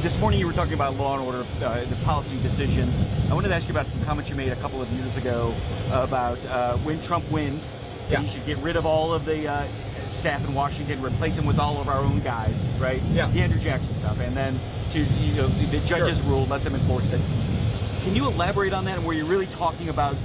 This morning you were talking about law and order, the policy decisions. I wanted to ask you about some comments you made a couple of years ago about when Trump wins, that he should get rid of all of the staff in Washington, replace him with all of our own guys, right? Yeah. The Andrew Jackson stuff, and then the judges' rule, let them enforce it. Can you elaborate on that, and were you really talking about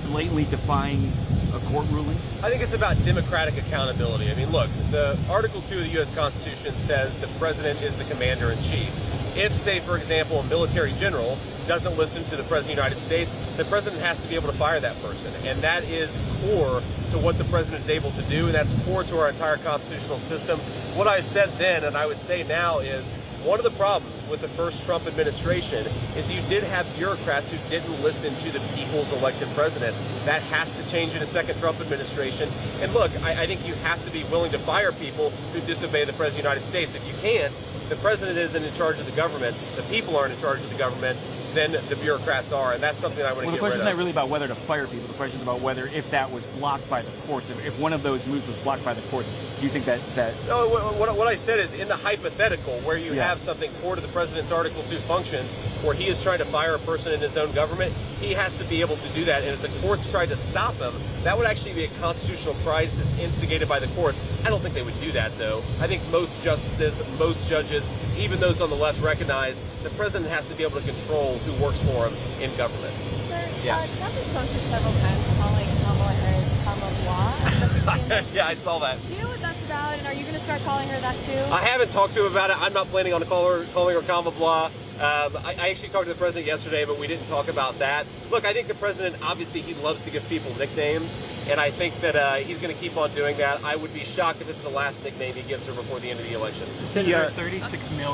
blatantly defying a court ruling? I think it's about democratic accountability. I mean, look, the Article 2 of the U.S. Constitution says the president is the commander-in-chief. If, say, for example, a military general doesn't listen to the President of the United States, the President has to be able to fire that person. And that is core to what the President is able to do, and that's core to our entire constitutional system. What I said then, and I would say now, is one of the problems with the first Trump administration is you did have bureaucrats who didn't listen to the people's elected president. That has to change in a second Trump administration. And look, I think you have to be willing to fire people who disobey the President of the United States. If you can't, the president isn't in charge of the government, the people aren't in charge of the government, then the bureaucrats are, and that's something I want to get rid of. Well, the question is not really about whether to fire people. The question is about whether, if that was blocked by the courts, if one of those moves was blocked by the courts, do you think that... No, what I said is, in the hypothetical, where you have something core to the president's Article 2 functions, where he is trying to fire a person in his own government, he has to be able to do that, and if the courts tried to stop him, that would actually be a constitutional crisis instigated by the courts. I don't think they would do that, though. I think most justices, most judges, even those on the left, recognize the president has to be able to control who works for him in government. Sir, Trump has posted several times calling Kamala Harris Kamabla. Yeah, I saw that. Do you know what that's about, and are you going to start calling her that too? I haven't talked to him about it. I'm not planning on calling her Kamabla. I actually talked to the president yesterday, but we didn't talk about that. Look, I think the president, obviously, he loves to give people nicknames, and I think that he's going to keep on doing that. I would be shocked if it's the last nickname he gives her before the end of the election. Senator, 36 million.